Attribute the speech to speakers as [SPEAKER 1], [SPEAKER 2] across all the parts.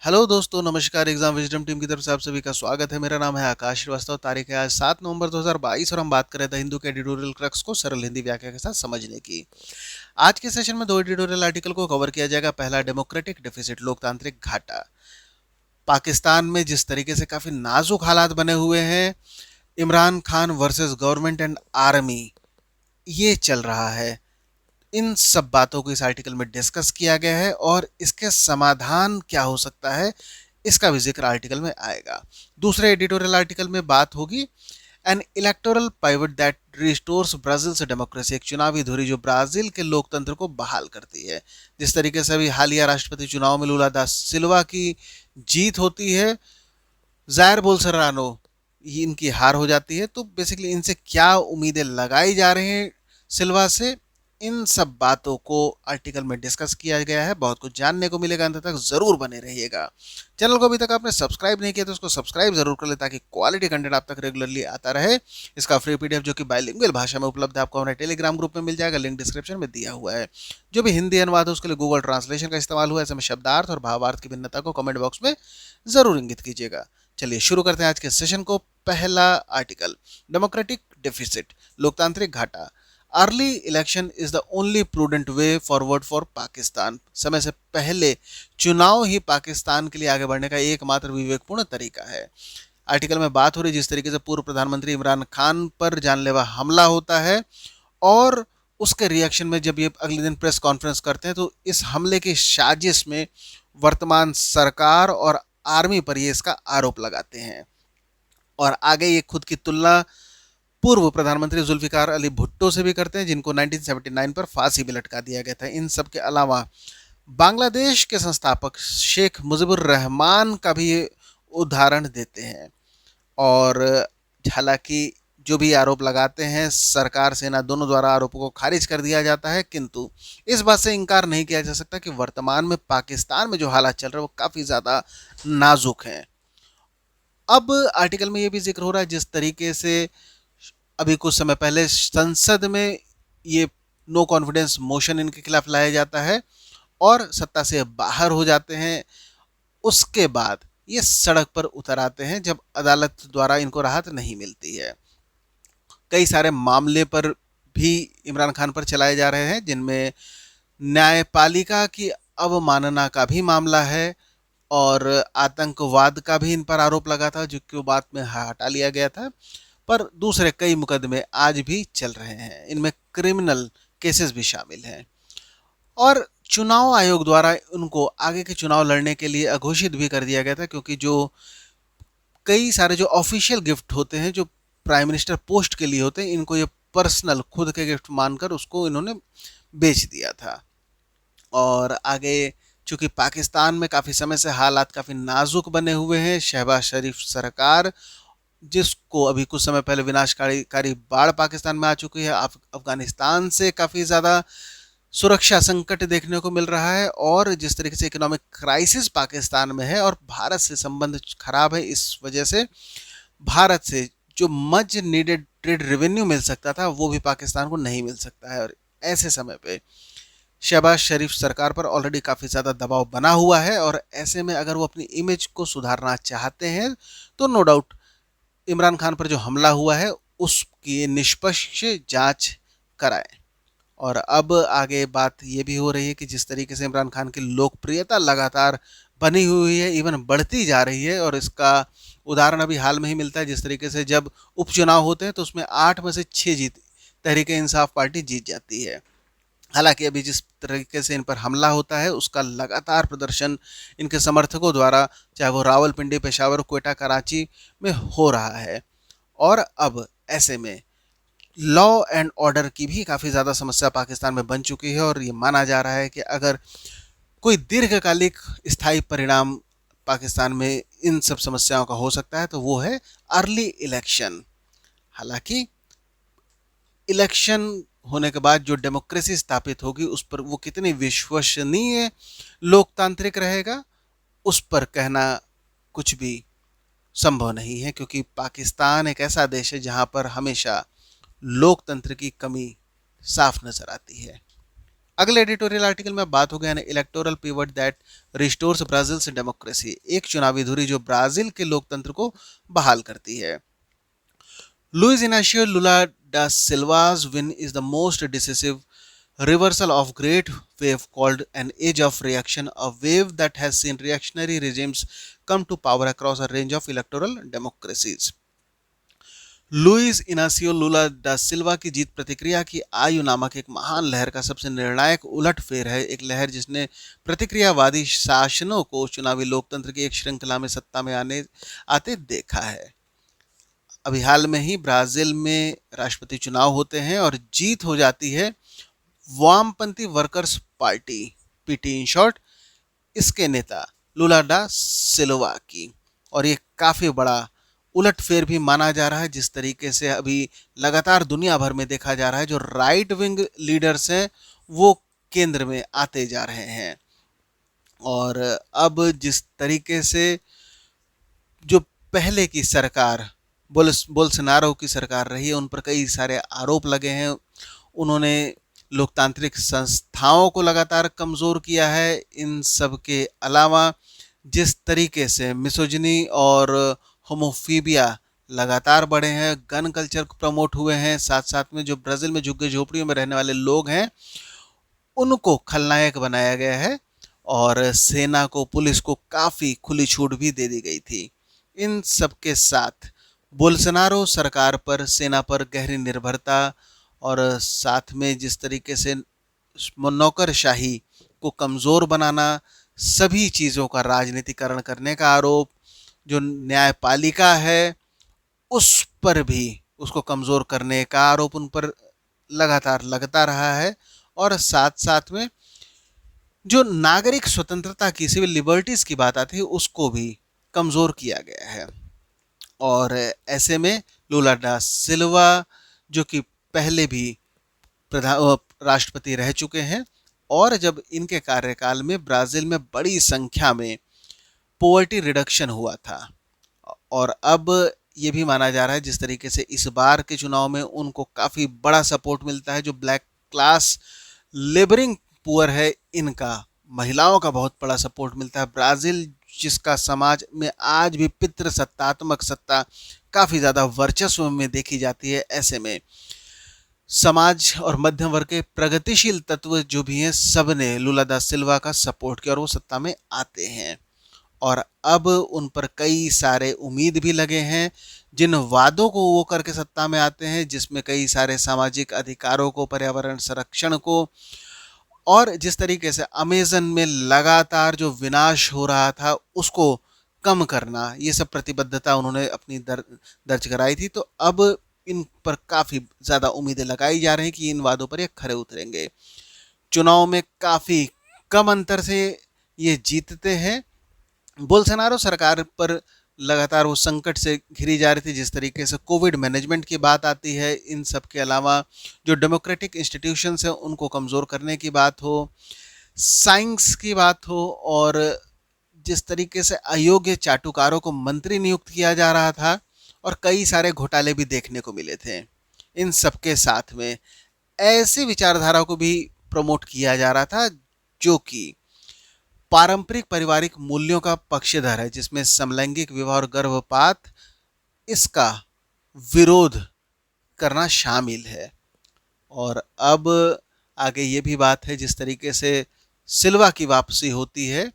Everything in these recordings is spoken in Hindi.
[SPEAKER 1] हेलो दोस्तों, नमस्कार। एग्जाम विजडम टीम की तरफ से आप सभी का स्वागत है। मेरा नाम है आकाश श्रीवास्तव। तारीख है आज 7 नवंबर 2022 और हम बात कर रहे थे हिंदू के एडिटोरियल क्रक्स को सरल हिंदी व्याख्या के साथ समझने की। आज के सेशन में दो एडिटोरियल आर्टिकल को कवर किया जाएगा। पहला, डेमोक्रेटिक डेफिसिट, लोकतांत्रिक घाटा। पाकिस्तान में जिस तरीके से काफी नाजुक हालात बने हुए हैं, Imran Khan versus government and army, ये चल रहा है। इन सब बातों को इस आर्टिकल में डिस्कस किया गया है और इसके समाधान क्या हो सकता है, इसका भी जिक्र आर्टिकल में आएगा। दूसरे एडिटोरियल आर्टिकल में बात होगी N electoral pivot that restores Brazil से डेमोक्रेसी, एक चुनावी धुरी जो ब्राजील के लोकतंत्र को बहाल करती है। जिस तरीके से अभी हालिया राष्ट्रपति चुनाव में लूला दा सिल्वा की जीत होती है, जायर बोल्सोनारो इनकी हार हो जाती है, तो बेसिकली इनसे क्या उम्मीदें लगाई जा रही हैं सिल्वा से, इन सब बातों को आर्टिकल में डिस्कस किया गया है। बहुत कुछ जानने को मिलेगा, अंत तक जरूर बने रहिएगा। चैनल को अभी तक आपने सब्सक्राइब नहीं किया तो उसको सब्सक्राइब जरूर कर ले ताकि क्वालिटी कंटेंट आप तक रेगुलरली आता रहे। इसका फ्री पीडीएफ जो कि बाइलिंगुअल भाषा में उपलब्ध है आपको हमारे टेलीग्राम ग्रुप में मिल जाएगा, लिंक डिस्क्रिप्शन में दिया हुआ है। जो भी हिंदी अनुवाद है उसके लिए गूगल ट्रांसलेशन का इस्तेमाल हुआ है। ऐसे में शब्दार्थ और भावार्थ की भिन्नता को कमेंट बॉक्स में जरूर इंगित कीजिएगा। चलिए शुरू करते हैं आज के सेशन को। पहला आर्टिकल, डेमोक्रेटिक डेफिसिट, लोकतांत्रिक घाटा। Early election is the only prudent way forward for Pakistan. समय से पहले चुनाव ही पाकिस्तान के लिए आगे बढ़ने का एकमात्र विवेकपूर्ण तरीका है। आर्टिकल में बात हो रही जिस तरीके से पूर्व प्रधानमंत्री इमरान खान पर जानलेवा हमला होता है और उसके रिएक्शन में जब ये अगले दिन प्रेस कॉन्फ्रेंस करते हैं तो इस हमले की साजिश में वर्तमान सरकार और आर्मी पर ये इसका आरोप लगाते हैं। और आगे ये खुद की तुलना पूर्व प्रधानमंत्री जुल्फिकार अली भुट्टो से भी करते हैं, जिनको 1979 पर फांसी भी लटका दिया गया था। इन सब के अलावा बांग्लादेश के संस्थापक शेख मुजीबुर रहमान का भी उदाहरण देते हैं। और हालांकि जो भी आरोप लगाते हैं, सरकार सेना दोनों द्वारा आरोपों को खारिज कर दिया जाता है, किंतु इस बात से इनकार नहीं किया जा सकता कि वर्तमान में पाकिस्तान में जो हालात चल रहे हैं वो काफ़ी ज़्यादा नाजुक हैं। अब आर्टिकल में ये भी जिक्र हो रहा है जिस तरीके से अभी कुछ समय पहले संसद में ये नो कॉन्फिडेंस मोशन इनके खिलाफ लाया जाता है और सत्ता से बाहर हो जाते हैं। उसके बाद ये सड़क पर उतर आते हैं जब अदालत द्वारा इनको राहत नहीं मिलती है। कई सारे मामले पर भी इमरान खान पर चलाए जा रहे हैं, जिनमें न्यायपालिका की अवमानना का भी मामला है और आतंकवाद का भी इन पर आरोप लगा था, जो कि बाद में हटा लिया गया था। पर दूसरे कई मुकदमे आज भी चल रहे हैं, इनमें क्रिमिनल केसेस भी शामिल हैं। और चुनाव आयोग द्वारा उनको आगे के चुनाव लड़ने के लिए अघोषित भी कर दिया गया था, क्योंकि जो कई सारे जो ऑफिशियल गिफ्ट होते हैं जो प्राइम मिनिस्टर पोस्ट के लिए होते हैं, इनको ये पर्सनल खुद के गिफ्ट मानकर उसको इन्होंने बेच दिया था। और आगे चूंकि पाकिस्तान में काफ़ी समय से हालात काफ़ी नाजुक बने हुए हैं, शहबाज शरीफ सरकार, जिसको अभी कुछ समय पहले विनाशकारी बाढ़ पाकिस्तान में आ चुकी है, अफगानिस्तान से काफ़ी ज़्यादा सुरक्षा संकट देखने को मिल रहा है, और जिस तरीके से इकोनॉमिक क्राइसिस पाकिस्तान में है और भारत से संबंध खराब है, इस वजह से भारत से जो मच नीडेड ट्रेड रेवेन्यू मिल सकता था वो भी पाकिस्तान को नहीं मिल सकता है। और ऐसे समय पे शहबाज शरीफ सरकार पर ऑलरेडी काफ़ी ज़्यादा दबाव बना हुआ है, और ऐसे में अगर वो अपनी इमेज को सुधारना चाहते हैं तो नो डाउट इमरान खान पर जो हमला हुआ है उसकी निष्पक्ष जांच कराएं। और अब आगे बात ये भी हो रही है कि जिस तरीके से इमरान खान की लोकप्रियता लगातार बनी हुई है, इवन बढ़ती जा रही है, और इसका उदाहरण अभी हाल में ही मिलता है। जिस तरीके से जब उपचुनाव होते हैं तो उसमें 8 में से 6 जीत तहरीक इंसाफ पार्टी जीत जाती है। हालांकि अभी जिस तरीके से इन पर हमला होता है उसका लगातार प्रदर्शन इनके समर्थकों द्वारा, चाहे वो रावलपिंडी, पेशावर, क्वेटा, कराची में हो रहा है। और अब ऐसे में लॉ एंड ऑर्डर की भी काफ़ी ज़्यादा समस्या पाकिस्तान में बन चुकी है, और ये माना जा रहा है कि अगर कोई दीर्घकालिक स्थायी परिणाम पाकिस्तान में इन सब समस्याओं का हो सकता है तो वो है अर्ली इलेक्शन। हालांकि इलेक्शन होने के बाद जो डेमोक्रेसी स्थापित होगी उस पर वो कितनी विश्वसनीय लोकतांत्रिक रहेगा, उस पर कहना कुछ भी संभव नहीं है, क्योंकि पाकिस्तान एक ऐसा देश है जहां पर हमेशा लोकतंत्र की कमी साफ नजर आती है। अगले एडिटोरियल आर्टिकल में बात हो गया ना electoral pivot that restores Brazil democracy, एक चुनावी धुरी जो ब्राजील के लोकतंत्र को बहाल करती है। लुइस इनाशियो लुला डा सिल्वा's win is the most decisive reversal of great wave called an age of reaction, a wave that has seen reactionary regimes come to power across a range of electoral democracies. Luiz Inacio Lula da Silva की जीत प्रतिक्रिया की आयु नामक एक महान लहर का सबसे निर्णायक उलटफेर है, एक लहर जिसने प्रतिक्रियावादी शासनों को चुनावी लोकतंत्र की एक श्रृंखला में सत्ता में आते देखा है। अभी हाल में ही ब्राजील में राष्ट्रपति चुनाव होते हैं और जीत हो जाती है वामपंथी workers party, PT in short, इसके नेता लुला डा सिल्वा की। और ये काफी बड़ा उलटफेर भी माना जा रहा है, जिस तरीके से अभी लगातार दुनिया भर में देखा जा रहा है जो राइट विंग लीडर्स हैं वो केंद्र में आते जा रहे हैं। और अब जिस तरीके से जो पहले की सरकार बोल्सोनारो की सरकार रही है उन पर कई सारे आरोप लगे हैं, उन्होंने लोकतांत्रिक संस्थाओं को लगातार कमज़ोर किया है। इन सब के अलावा जिस तरीके से मिसोजिनी और होमोफीबिया लगातार बढ़े हैं, गन कल्चर प्रमोट हुए हैं, साथ साथ में जो ब्राज़ील में झुग्गी झोपड़ियों में रहने वाले लोग हैं उनको खलनायक बनाया गया है और सेना को, पुलिस को काफ़ी खुली छूट भी दे दी गई थी। इन सब के साथ बोल्सोनारो सरकार पर, सेना पर गहरी निर्भरता और साथ में जिस तरीके से नौकरशाही को कमज़ोर बनाना, सभी चीज़ों का राजनीतिकरण करने का आरोप, जो न्यायपालिका है उस पर भी उसको कमज़ोर करने का आरोप उन पर लगातार लगता रहा है। और साथ साथ में जो नागरिक स्वतंत्रता की, सिविल लिबर्टीज़ की बात आती है उसको भी कमज़ोर किया गया है। और ऐसे में लुला डा सिल्वा जो कि पहले भी राष्ट्रपति रह चुके हैं और जब इनके कार्यकाल में ब्राज़ील में बड़ी संख्या में पॉवर्टी रिडक्शन हुआ था और अब ये भी माना जा रहा है जिस तरीके से इस बार के चुनाव में उनको काफ़ी बड़ा सपोर्ट मिलता है, जो ब्लैक क्लास लेबरिंग पुअर है इनका, महिलाओं का बहुत बड़ा सपोर्ट मिलता है। ब्राज़ील जिसका समाज में आज भी पितृसत्तात्मक सत्ता काफ़ी ज़्यादा वर्चस्व में देखी जाती है, ऐसे में समाज और मध्यम वर्ग के प्रगतिशील तत्व जो भी हैं सब ने लुला दा सिल्वा का सपोर्ट किया और वो सत्ता में आते हैं। और अब उन पर कई सारे उम्मीद भी लगे हैं, जिन वादों को वो करके सत्ता में आते हैं, जिसमें कई सारे सामाजिक अधिकारों को, पर्यावरण संरक्षण को, और जिस तरीके से अमेज़न में लगातार जो विनाश हो रहा था उसको कम करना, ये सब प्रतिबद्धता उन्होंने अपनी दर्ज कराई थी। तो अब इन पर काफ़ी ज़्यादा उम्मीदें लगाई जा रही हैं कि इन वादों पर ये खरे उतरेंगे। चुनाव में काफ़ी कम अंतर से ये जीतते हैं। बोल्सोनारो सरकार पर लगातार वो संकट से घिरी जा रही थी, जिस तरीके से कोविड मैनेजमेंट की बात आती है, इन सब के अलावा जो डेमोक्रेटिक इंस्टीट्यूशंस हैं उनको कमज़ोर करने की बात हो, साइंस की बात हो, और जिस तरीके से अयोग्य चाटुकारों को मंत्री नियुक्त किया जा रहा था और कई सारे घोटाले भी देखने को मिले थे। इन सब के साथ में ऐसी विचारधारा को भी प्रमोट किया जा रहा था जो कि पारंपरिक पारिवारिक मूल्यों का पक्षधर है, जिसमें समलैंगिक विवाह और गर्भपात, इसका विरोध करना शामिल है। और अब आगे ये भी बात है जिस तरीके से सिल्वा की वापसी होती है,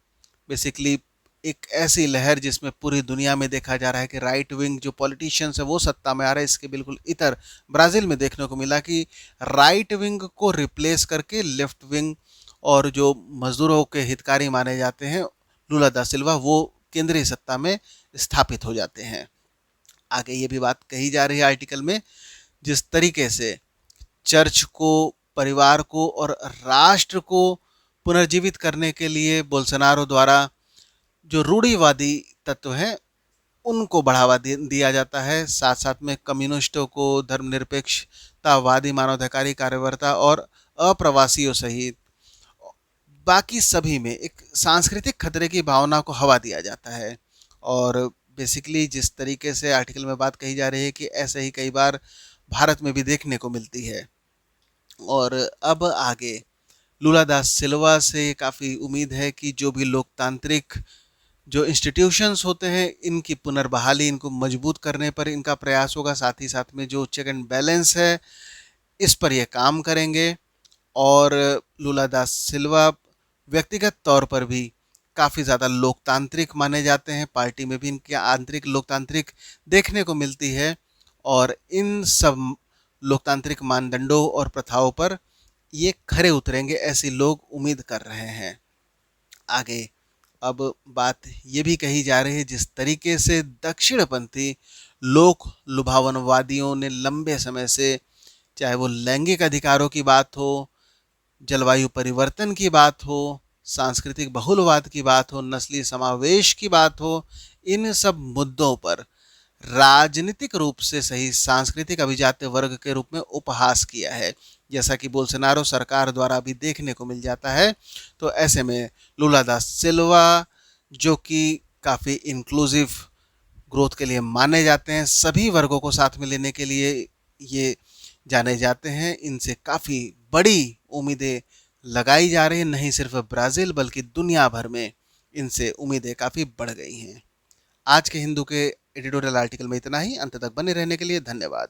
[SPEAKER 1] बेसिकली एक ऐसी लहर जिसमें पूरी दुनिया में देखा जा रहा है कि राइट विंग जो पॉलिटिशियंस है वो सत्ता में आ रहा है। इसके बिल्कुल इतर ब्राज़ील में देखने को मिला कि राइट विंग को रिप्लेस करके लेफ्ट विंग और जो मजदूरों के हितकारी माने जाते हैं लुला दा सिल्वा, वो केंद्रीय सत्ता में स्थापित हो जाते हैं। आगे ये भी बात कही जा रही है आर्टिकल में, जिस तरीके से चर्च को, परिवार को और राष्ट्र को पुनर्जीवित करने के लिए बोल्सोनारो द्वारा जो रूढ़िवादी तत्व हैं उनको बढ़ावा दिया जाता है। साथ साथ में कम्युनिस्टों को, धर्मनिरपेक्षतावादी, मानवाधिकारी कार्यकर्ता और अप्रवासियों सहित बाकी सभी में एक सांस्कृतिक खतरे की भावना को हवा दिया जाता है। और बेसिकली जिस तरीके से आर्टिकल में बात कही जा रही है कि ऐसे ही कई बार भारत में भी देखने को मिलती है। और अब आगे लूला दास सिल्वा से काफ़ी उम्मीद है कि जो भी लोकतांत्रिक जो इंस्टीट्यूशंस होते हैं इनकी पुनर्बहाली, इनको मजबूत करने पर इनका प्रयास होगा। साथ ही साथ में जो चेक एंड बैलेंस है इस पर ये काम करेंगे। और लूला दास सिल्वा व्यक्तिगत तौर पर भी काफ़ी ज़्यादा लोकतांत्रिक माने जाते हैं, पार्टी में भी इनकी आंतरिक लोकतांत्रिक देखने को मिलती है। और इन सब लोकतांत्रिक मानदंडों और प्रथाओं पर ये खरे उतरेंगे, ऐसी लोग उम्मीद कर रहे हैं। आगे अब बात ये भी कही जा रही है, जिस तरीके से दक्षिणपंथी लोक लुभावनवादियों ने लंबे समय से, चाहे वो लैंगिक अधिकारों की बात हो, जलवायु परिवर्तन की बात हो, सांस्कृतिक बहुलवाद की बात हो, नस्लीय समावेश की बात हो, इन सब मुद्दों पर राजनीतिक रूप से सही सांस्कृतिक अभिजात्य वर्ग के रूप में उपहास किया है, जैसा कि बोल्सोनारो सरकार द्वारा भी देखने को मिल जाता है। तो ऐसे में लूला दा सिल्वा, जो कि काफ़ी इंक्लूसिव ग्रोथ के लिए माने जाते हैं, सभी वर्गों को साथ में लेने के लिए ये जाने जाते हैं, इनसे काफ़ी बड़ी उम्मीदें लगाई जा रही हैं। नहीं सिर्फ ब्राज़ील बल्कि दुनिया भर में इनसे उम्मीदें काफ़ी बढ़ गई हैं। आज के हिंदू के एडिटोरियल आर्टिकल में इतना ही। अंत तक बने रहने के लिए धन्यवाद।